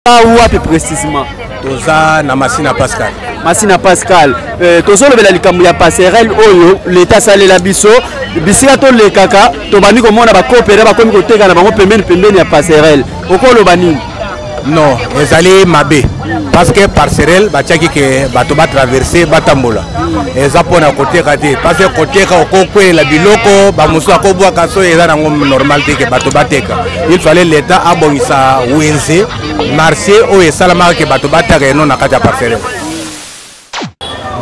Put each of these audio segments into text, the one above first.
Où plus précisément? Toza na Massina Pascal. Massina Pascal. Tozo le bela likambu ya passerelle oyo l'état salé la biso. Bisika to le kaka to bani ko mona ba coopérer ba komi ko teka na bango pembeni ya passerelle. Oko lo bani. Non, ezali mabe. Parce que passerelle ba tiaki ke bato ba traverser batambola. Eza pona côté kati parce que côté ka okokwe la biloko ba musu akobwa kaso eza na ngom normal te ke bato bateka. Il fallait l'état abongisa wenze marché o esalama ke bato bataka eno na kati ya passerelle.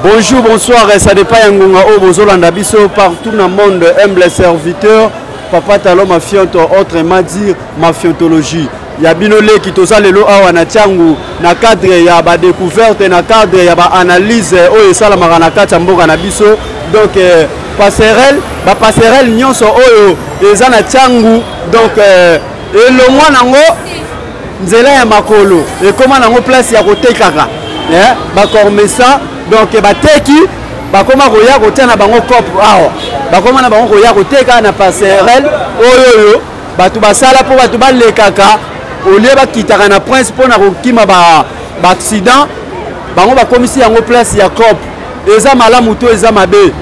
Bonjour, bonsoir, ça dépend Yangonga au Bozolanda Biso partout dans le monde, humble serviteur, Papa Talo Mafionto, autrement dire mafiotologie. Il y a binolé qui toza lelo awa na tiangu na cadre ya ba découverte na cadre ya ba analyse o esala marana kata mboka na biso. Donc passerelle nyonso oyo eza na tiangu donc le mois nango nzela ya makolo et comment nango place ya kotekaka ba kormesa donc bateki bakoma koya kotana bango cop awa bakoma na bango koya koteka na passerelle oyo batu basala po batu balekaka au lieu bakitaka na prince pour na kokima ba accident bango bakomisi yango place ya cop eza malamu to eza mabe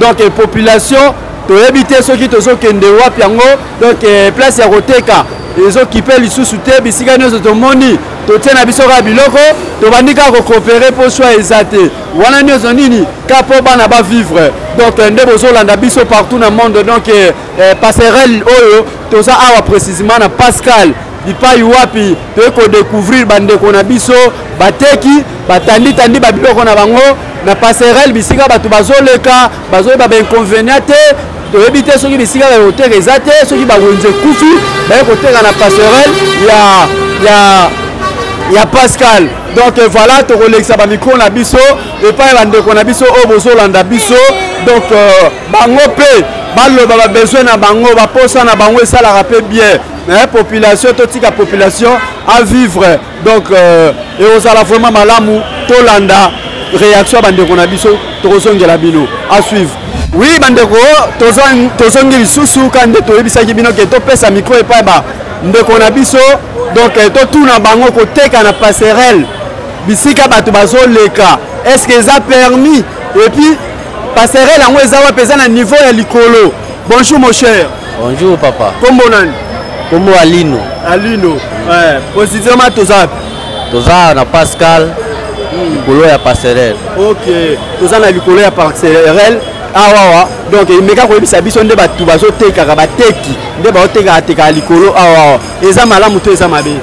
donc population to éviter ceux qui tozo kende wapi yango donc place ya koteka ezo kipe lisusu te bisika nyonso tomoni totena biso ka biloko tobandika ko coopérer pour choix ezate wana nyonso nini kapo bana ba vivre donc nde bozolanda biso partout dans le monde donc passerelle oyo toza awa précisément na Pascal bipai wapi to découvrir bandeko na biso bateki batandi ba biloko na bango na passerelle bisika batu bazoleka bazoyeba ba inconvénient te to éviter ceux qui bisika ba hôtel ezate ceux qui ba wenze kufi ba koteka na passerelle ya Pascal. Donc voilà, tu relaxes ba micro na biso et pas bandeko na biso o bozolanda biso donc bango pe baloba ba besoin na bango ba posa na bango esala rapé bien population totika population à vivre donc et osala vraiment malamu tolanda réaction bandeko na biso tozongela bino à suivre. Oui bandeko tozongi lisusu kande toyebisaki bino ke topesa micro et pas ba ndeko na biso donc tout na bango koteka na passerelle bisika bato bazoleka est-ce que ça permis et puis passerelle yango ezawa pesa na niveau ya likolo. Bonjour mon cher. Bonjour papa. Kombo nani? Kombo Alino. Alino. Ouais, précisément toza na Pascal likolo ya passerelle. OK. Toza na likolo ya passerelle. Awa donc meka ko yebisa biso nde batu bazoteka bateki nde baoteka likolo awa eza malamu to eza mabe.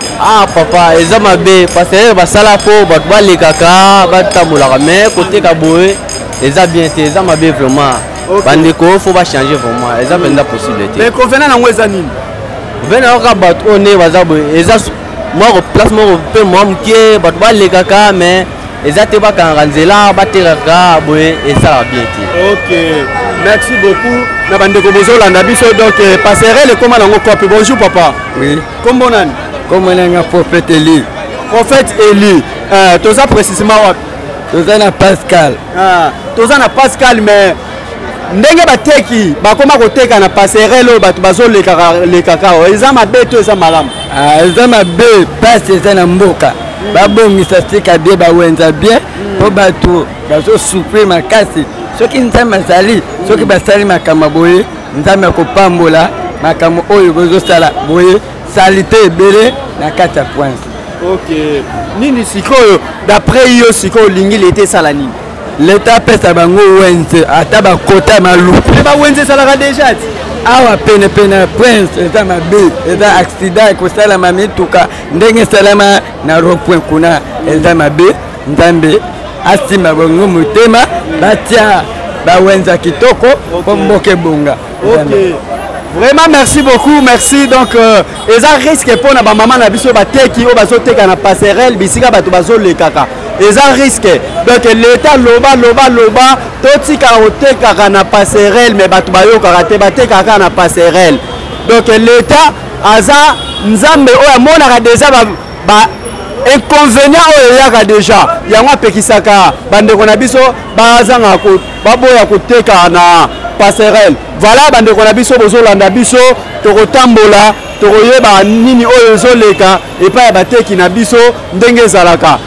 Papa eza mabe parce que basala po batu balekaka batambolaka mais koteka boye eza bien te eza mabe vraiment. Bandeko faut ba changer vraiment eza penda possibilité. Mais convenant nango eza nini? Venant ka batu on est baza boye eza moi place moi pe moi mkie batu balekaka mais ezate bakanga nzela bateraka boye ezala bien te. OK. Merci beaucoup. Na bandeko bozolanda biso donc passerelle comment nango copie. Bonjour papa. Oui. Kombo nani? Comme on a prophète Eli. Prophète Eli. Toza précisément wapi? Toza na Pascal. Toza na Pascal mais ndenge bateki bakoma koteka na passerelle batu bazoleka eza mabe to eza malamu. Eza mabe passe eza na mboka. Babongisa sika bien bawenza bien po bato bazo souffrir makasi soki nzambe azali soki basali makambo boye nzambe akopambola makambo oyo bozosala boye salite ebele na kati ya prince. OK. Nini sikoyo d'après yo sikoyo lingi l'été sala nini? L'état pesa bango wenze ata bakota maluku. Mais ba wenze salaka déjà ti. Awa pene prince eza mabe eza accident ekosala mamituka ndenge salama na rond-point kuna eza mabe nzambe asimba bongo motema batia bawenza kitoko po mboke bonga. OK. Vraiment merci beaucoup, merci donc eza risque pour na ba maman na biso bateki o bazoteka na passerelle bisika bato bazolekaka eza risque donc l'état loba totika otekaka na passerelle mais bato bayokaka te batekaka na passerelle donc l'état aza nzambe oyo amonaka déjà ba inconvénient oyo yaka déjà yango apekisaka bandeko na biso bazanga baboya koteka na passerelle. Voilà bandeko na biso bozolanda biso tokotambola tokoyeba nini oyo ezoleka epai ya bateki na biso ndenge ezalaka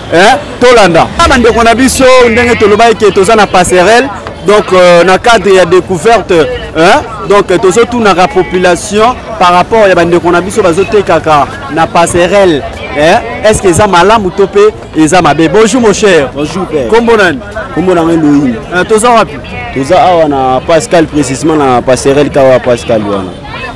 tolanda bandeko na biso ndenge tolobaki ke toza na passerelle donc na cadre ya découverte donc tozotunaka population par rapport ya bandeko na biso bazotekaka na passerelle est-ce que eza malamu to pe eza mabe? Bonjour mon cher. Bonjour père. Kombo nani? Kombo na Elohim. Toza wapi? Toza awa na Pascal précisément na passerelle kawa Pascal wana.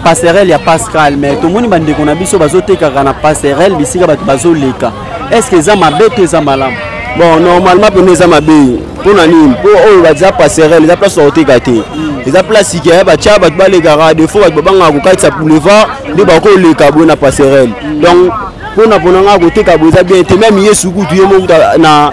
Passerelle ya Pascal mais tomoni bandeko na biso bazotekaka na passerelle bisika bato bazoleka. Est-ce que eza mabe to eza malamu? Bon normalement pene eza mabe. Pona nini? Po oyo baza passerelle eza place oteka te. Eza place ki ba tia bato baleka des fois bato babanga ko katisa boulevard nde ba ko leka bo na passerelle. Donc pona nga koteka bo eza bien te même yesu kutu ye mo na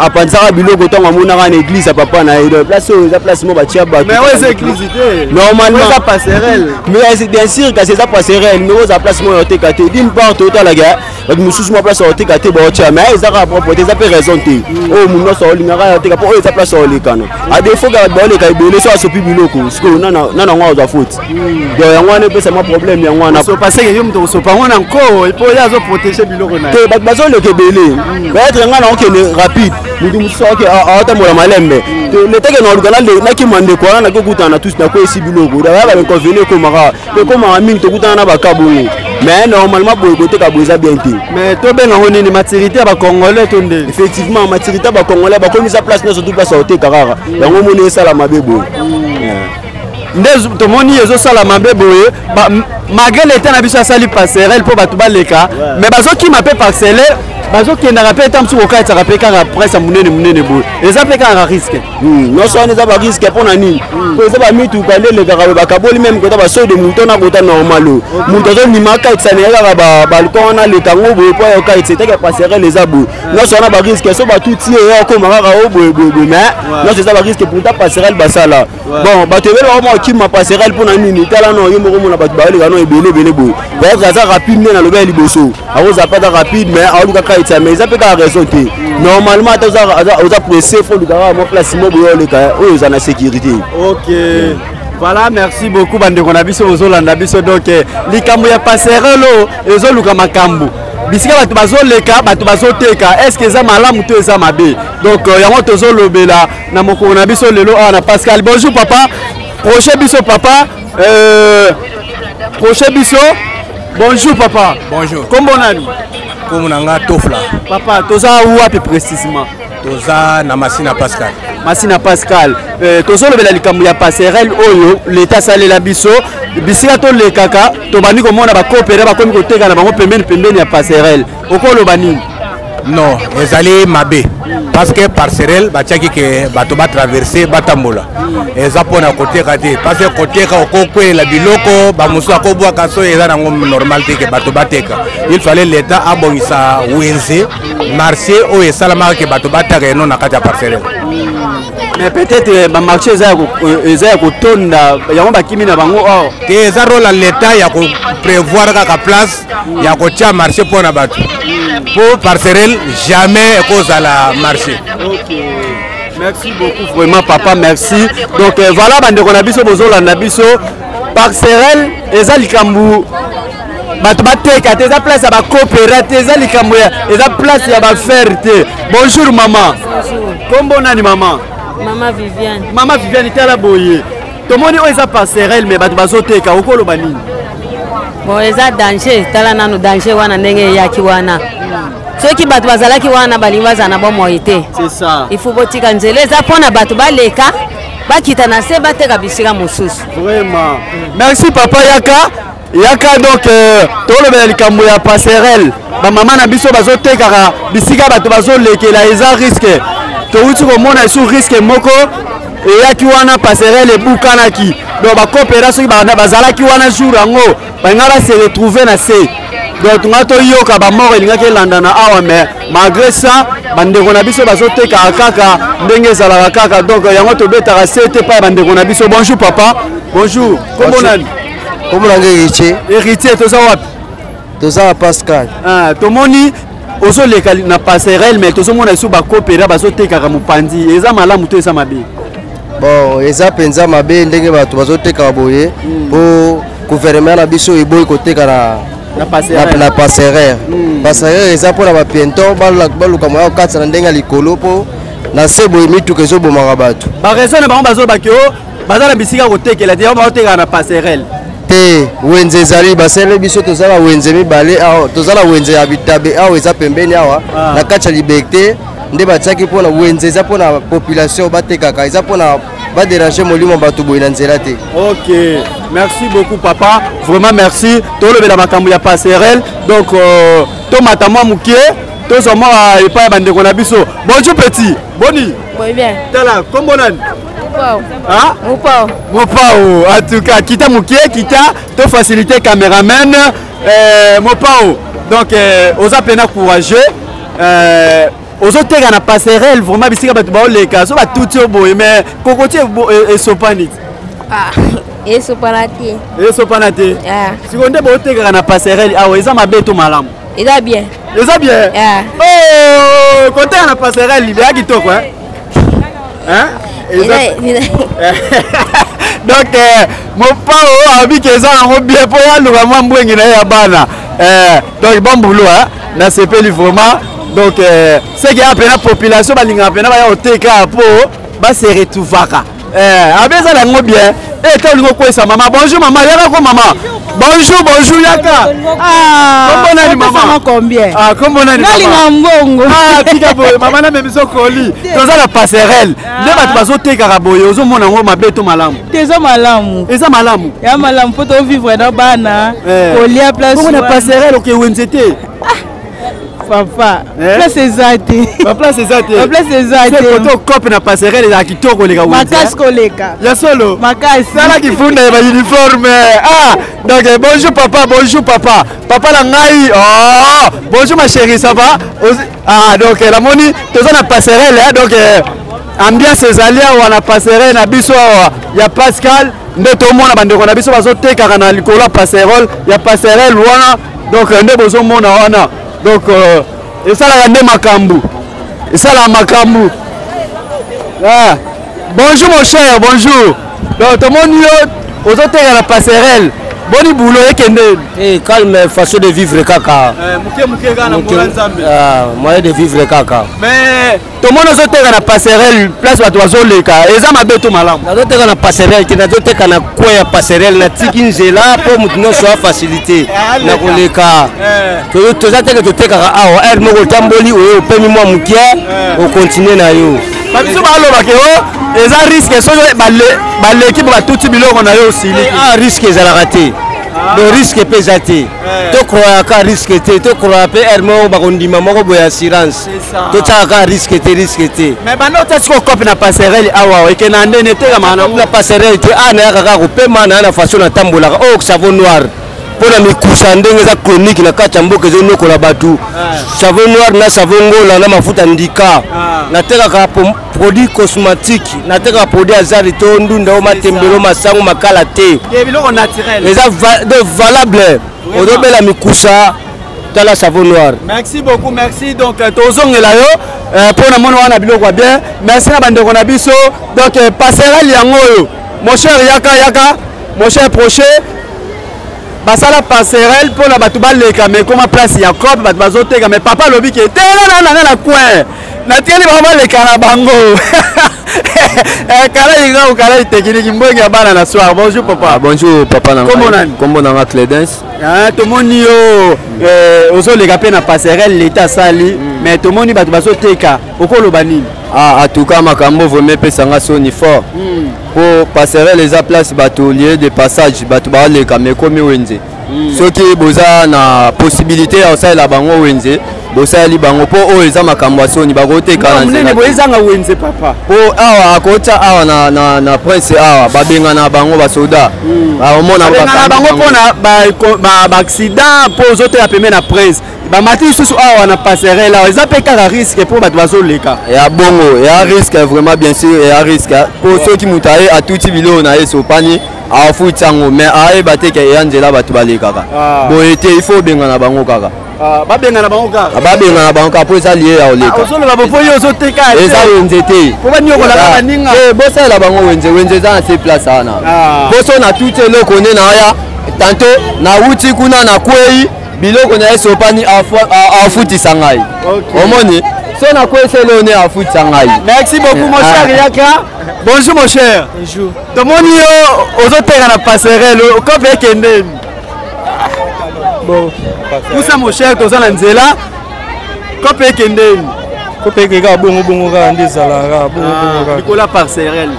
apanzaka biloko ntango amonaka na église ya papa na ye place oyo eza place mo batia bato mais oyo eza église te normalement eza passerelle mais bien sûr kasi eza passerelle mais oza place mo yoteka te d'une part totalaka bato mosusu mo place yoteka te baotia mais ezaka propre te eza mpe raison te oyo mundu nyonso olingaka yoteka mpo oyo eza place olekana adefo ka bato baoleka ebele so asopi biloko sikoyo nana yango ozwa faute donc yango wana epesa mwa problème yango wana paseke yo moto kosopa yango na nko epo ye azoprotege biloko na te bato bazoleka ebele baetre nga na okende rapide mutu mosusu oke aotambola malembe leteke na oluka nakima ndeko wana nakokutana na tusi nakoyesi biloko daya bainconvénient ekomaka ekomaka mingi tokutana na bakabongo mais normalement boye koteka boye eza bien te mais tobengango nini maturité ya bacongolais to nde effectivement maturité ya bacongolais bakomisa place nyonso tu place aoteka kaka yango moni esala mabe boye nde tomoni ezosala mabe boye malgré l'état na biso asali passerelle mpo bato baleka mais bazokima mpe parcellaire bazokendaka mpe ta mosuku kokataka mpe kaka presse monene boye eza mpe kaka risque nyonso wana eza bariske mpo na nini po eza bamituka nde elekaka boye bakaboli meme kota basoy de mouton na kota normal o moto azonima akatisa naye kaka balcon wana alekango boye mpo ayokatisa eteke passerelle eza boye nyonso wana bariske so batuti ye okoma kaka o boyeboye mais nyonso eza bariske pourta passerelle basala bon bato ebele bakoma okima passerelle mpo na nini tala no yo moko mona bato baoleka no ebele boye peut-être aza rapide nde nalobi ya liboso akoza mpe aza rapide mais aolukaka mais ils appellent la raison. Normalement, ils apprécient il faut le garder à place où ils ont la sécurité. Ok. Voilà, merci beaucoup. Bande konabiso ozolanda biso donc likambo ya passerelle ezoluka makambo. Bisika bato bazoleka bato bazoteka est-ce que ça malamu to eza mabe? Donc yango tozolobela na moko na biso lelo na Pascal. Bonjour papa. Prochain biso papa. Prochain biso. Bonjour papa. Bonjour. Comment nani? Comme nanga Tofla. Papa, toza wapi précisément? Toza na Masina Pascal. Masina Pascal. Tozo le bela likambo ya passerelle oyo l'état salé la biso. Bisika to le kaka to bani ko mona ba coopérer ba komi ko teka na bango pembeni ya passerelle. Okolo bani. Non, ezali mabe. Parce que passerelle batiaki ke bato ba traverser batambola. Eza pona côté kate parce que côté ka okokwe la biloko ba musa ko bwa kaso eza nango normal te ke bato bateka. Il fallait l'état abongisa wenze marché o esalama ke bato bataka non na kati ya passerelle. Mais peut-être ba marché eza ko tonda yango bakimi na bango or. Te eza rôle l'état ya ko prévoir ka place ya ko tia marché pona bato. Pour passerelle jamais cause à la marché. Ok. Merci beaucoup vraiment papa, merci. Donc voilà bande ko na biso bozola na biso passerelle eza likambu bato bateka te eza place ya ba coopérative eza likambu eza place ya ba ferte. Bonjour maman. Bonjour. Kombo nani maman? Maman Viviane. Maman Viviane tala boye. Tomoni o eza passerelle mais bato bazoteka okolo banini. Bon eza danger tala nanu danger wana ndenge yaki wana. Soki bato bazalaki wana balimbaza na bomoi te. C'est ça. Il faut botika nzela eza pona bato baleka bakita na se bateka bisika mosusu. Vraiment. Merci papa Yaka donc tolobela likambo ya passerelle. Ba mama na biso bazotekaka bisika bato bazolekela eza risque. Touti komona sur risque moko eyaki wana passerelle ebukanaki. Donc ba coopération bazalaki wana jour yango bangala se retrouver na se. Donc ngato yoka ba mort elingaki landana awa mais malgré ça bandeko na biso bazoteka kaka ndenge ezalaka kaka donc yango tobetaka sete pa bandeko na biso. Bonjour papa. Bonjour. Comment nani? Comment on héritier? Héritier toza wapi? Toza Pascal. Tomoni ozoleka na passerelle mais tozomona iso ba coopérer bazotekaka mopandi eza malamu to eza mabe. Bon eza penza mabe ndenge bato bazoteka boye po gouvernement na biso eboyi koteka na passerelle. Passerelle eza mpona bapienton baluka moya kokatisa na ndenge ya likolo mpo na se boye mituka ezobomaka bato. Baraison na bango bazolobaki o baza na bisika kotekela te baotekaka na passerelle te wenze ezali basele biso tozala wenze mibale awa tozala wenze ya bitabe awa eza pembeni awa na kati ya liberté nde batiaki mpona wenze eza mpona population batekaka eza mpona badéranger molimo bato boye na nzela te. Ok, merci beaucoup papa, vraiment merci. Tolobela makambo ya passerelle donc tomata mwa mukie tozoma epai ya bandeko na biso. Bonjour petit, boni. Oui bien. Tala, kombo nani? Mopao. Ah? Mopao. Mopao, en tout cas, kita mukie, kita to faciliter caméraman Mopao. Donc oza pena courageux. Ozoteka na passerelle vraiment bisika bato baoleka so batuti oboye mais kokoti esopani ah esopana te siko nde botekaka na passerelle awa eza mabe to malamu eza bien oh koteka na passerelle ya kitoko donc Mopao abiki eza nango bien mpo yaluka mwa mbwengi na ye ya bana donc bon boulot na sepeli vraiment. Donc, c'est qu'il y a une population qui a se retrouvaka. Bien. Et toi, maman. Bonjour maman. Yaka quoi maman? Bonjour Yaka. Ah. Comment on a dit maman? Combien? Ah, comment on a dit maman? Ah, tika boy. Maman na même so colis. Dans la passerelle. Ne va pas sauter karaboy. Ozo mona ngo mabeto malamu. Tezo malamu. Eza malamu. Ya malamu poto vivre dans bana. Colis à place. Comment on a passerelle OK Wenzete? Papa, place ezate. Place ezate. Place ezate. C'est photo cop na passerelle ya kitoko leka wenze. Makasi koleka. Ya solo. Makasi. Sala ki funda ba uniforme. Ah, donc bonjour papa. Papa la ngai. Oh, bonjour ma chérie, ça va? Ah, donc la moni, toza na passerelle donc ambiance ezalia wana passerelle na biso ya Pascal nde tomona bandeko na biso bazoteka na likolo passerelle ya passerelle wana donc nde bozomona wana. Donc, et ça la makambu. Et ça la makambu. Ah. Bonjour mon cher, bonjour. Donc, tout le monde aux autres à la passerelle. Boni boulot et kende. Eh, calme façon de vivre kaka. Moyen de vivre kaka. Mais tout le monde aux autres à la passerelle, place à toi zoleka. Et ça m'a beto malam. Na autres à la passerelle, qui na d'autres à la quoi ya passerelle na tikinzela pour mutino soit facilité. Na koleka. Que tout ça que tu kaka awa, elle mo tamboli o pemi moi mukia, on continue na yo. Babiso baloba ke o eza risque so l'équipe va tout biloko na yo aussi. Ah risque ezalaka te. Le risque pesate. To croire ka risque te, to croire pe hermo ba kondima moko boya assurance. To tsaka risque te. Mais bano tati ko copie na passerelle awa e ke na ndene te kama na passerelle te ana kaka ko pe mana na façon na tambola o savon noir. Pour la mikusa ndenge za chronique na kati mboka zo nokola batu. Savon noir na savon ngola na mafuta ndika. Na teka ka produit cosmétique, na teka produit azali to ndunda o matembelo masango makala te. Biloko naturel. Les valable. Odobela mikusa tala savon noir. Merci beaucoup, merci. Donc tozongela yo pour na mono wana biloko bien. Merci na bandeko na biso. Donc passerelle yango yo. Mon cher Yaka, mon cher proche. Basala passerelle pour la batouba leka mais comment place ya cop bat bazoteka mais papa lobi ke tela na coin na tieli baba leka na bango kala inga ukala technique mbongi ya bana na soir. Bonjour papa. Bonjour papa na kombo na Clédence. Ah to moni yo ozo leka pe na passerelle l'état sali mais to moni bat bazoteka okoloba nini? Ah en tout cas makambo vraiment pesanga soni fort. Pour passerelle les place bateau lieu de passage bateau ba leka mais comme wenze. Ce qui boza na possibilité ya ça la bango wenze. Bosa li bango po o eza makambo soni bakoteka na nzela. Nene boezanga wenze papa. Po awa akota awa na prince awa babenga na bango ba soda. Ba omona ba bango pona ba accident po zote ya peme na prince. Ba mati susu awa na passerelle awa eza pe kaka risque pour bato bazoleka. Ya bongo, ya risque vraiment bien sûr, ya risque pour ceux qui mutaye a tout bilo na eso pani a futango mais a bateka ya nzela bato balekaka. Bo été il faut benga na bango kaka. Babenga na bango kaka. Babenga na bango kaka po eza lié ya oleka. Ozoloba bo yo ozoteka. Eza wenze te. Po ba nyoko la kaka ninga. Bosa la bango wenze za na se place ana. Boso na tout eloko ne na ya tantôt na wuti kuna na kwei biloko na esopani afutisa ngai omoni so na kwei selo ne afutisa ngai. Merci beaucoup mon cher Yaka. Bonjour mon cher. Bonjour. Tomoni yo ozoteka na passerelle kope kende. Bon. Usa mon cher toza na nzela. Kope kende. Kope keka bongo ka ndezala ka bongo ka. Nicolas passerelle.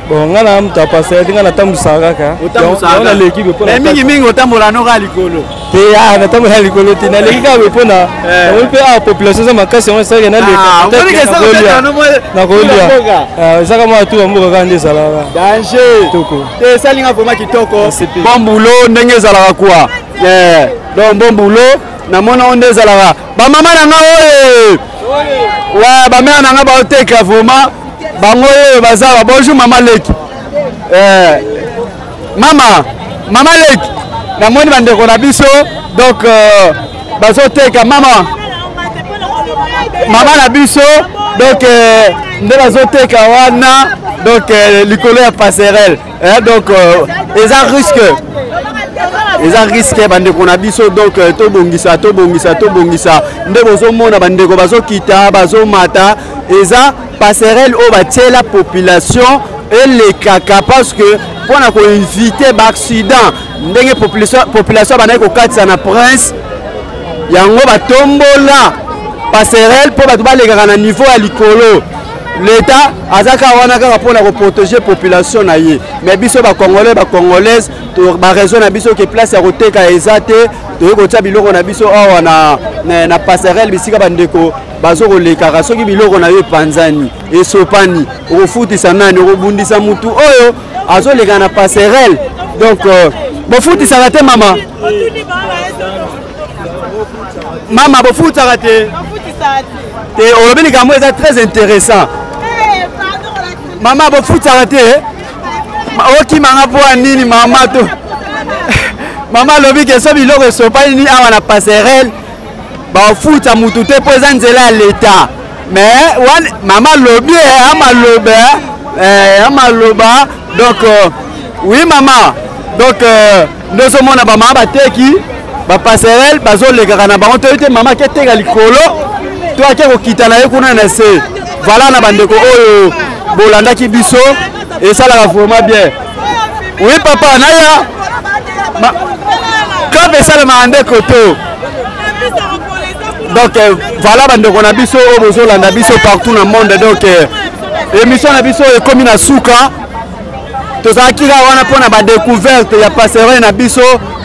Bon ngana mta passerelle ngana tambusaka ka. Otambusa l'équipe pour. Mingi otambola no ka likolo. Te ya na tambola likolo te na l'équipe ka pona. On peut a population za makasi on sait na l'équipe. Na kolia. Zaka mo atu mboka ka ndezala ka. Danger. Toko. Te salinga vraiment kitoko. Bon boulot ndenge ezalaka quoi. Donc bon boulot na mona on ndezala. Ba mama na nga oye. Ouais, ba mère na nga ba oteka vraiment. Bango bazaba bonjour maman Leki. Maman Leki. Na moni bandeko na biso donc bazoteka mama na biso donc nde bazoteka wana donc likolo ya passerelle donc eza risque bandeko na biso donc tobongisa nde bozomona bandeko bazokita bazomata eza passerelle o batiela population elekaka parce que mpona koinvite baaccident ndenge population bandaki kokatisa na prince yango batombola passerelle mpo bato balekaka na niveau ya likolo l'état azaka wana kaka mpona koprotéger population na ye mais biso bacongolais bacongolaise baraison na biso ke place ya koteka eza te toyei kotia biloko na biso awa na passerelle bisika bandeko bazokolekaka soki biloko na yo epanzani esopani okofutisa nani okobundisa mutu oyo azoleka na passerelle donc bofutisaka te mama bofutisaka te olobi likambo eza très intéressant mama bofutisaka te okimanga mpo ya nini mama to mama alobi ke so biloko esopani nini awa na passerelle bafuta mutu te mpo eza nzela ya leta mais mama lobi amaloba donc oui mama donc ndozomona bamama bateki bapasserelle bazolekaka na bango toyo te mama ke teka likolo to ake kokita na ye kuna na se voilà na bandeko oyo bolandaki biso esalaka vraiment bien oui papa naya club esalemaka nde koto donc voilà bandeko na biso oyo bozolanda biso partout na monde donc émission na biso ekomi na suka tozalaki kaka wana mpona badécouverte ya passerelle na biso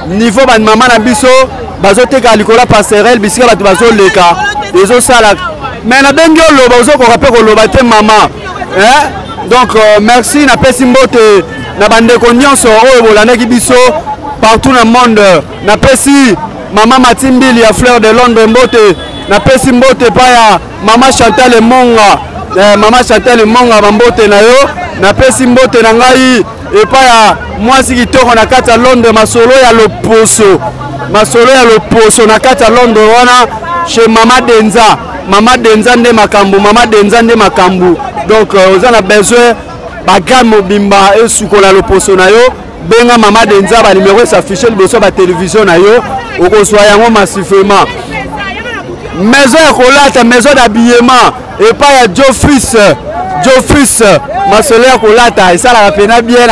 niveau bamama na biso bazoteka likolo ya passerelle bisika bato bazoleka ezosala mais nabengi oloba ozokoka mpe koloba te mama donc merci napesi mbote na bandeko nyonso oyo bolandaki biso partout na monde napesi mama Matimbili ya Fleur de Londres mbote napesi mbote pa ya mama Chantal Emonga bambote na yo napesi mbote na ngai epa ya mwasi kitoko na kati ya Londres masolo ya loposo na kati ya Londres wana chez mama Denza nde makambu donc oza na besoin bagan mobimba esukola loposo na yo benga mama Denza ba numéro s'affiche liboso ba télévision na yo okozwa yango massivement maison ya kolata maison d'habillement epa ya Jofris masolo ya kolata esalaka pena bien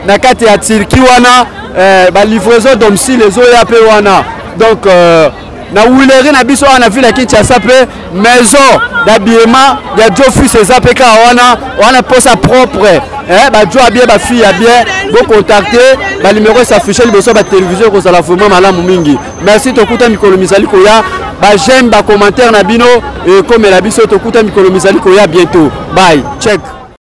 na kati ya Turquie wana ba livraison domicile ezoya pe wana donc na Wileri na biso wana ville ya Kinshasa pe maison d'habillement ya Jofris eza pe ka wana posa propre bajo ya bien bafille ya bien bocontacte banuméro s'affiche liboso ba télévision kozala vraiment malamu mingi merci tokuta mikolo mizali koya j'aime ba commentaire na bino ekomela biso tokuta mikolo mizali koya bientôt bye check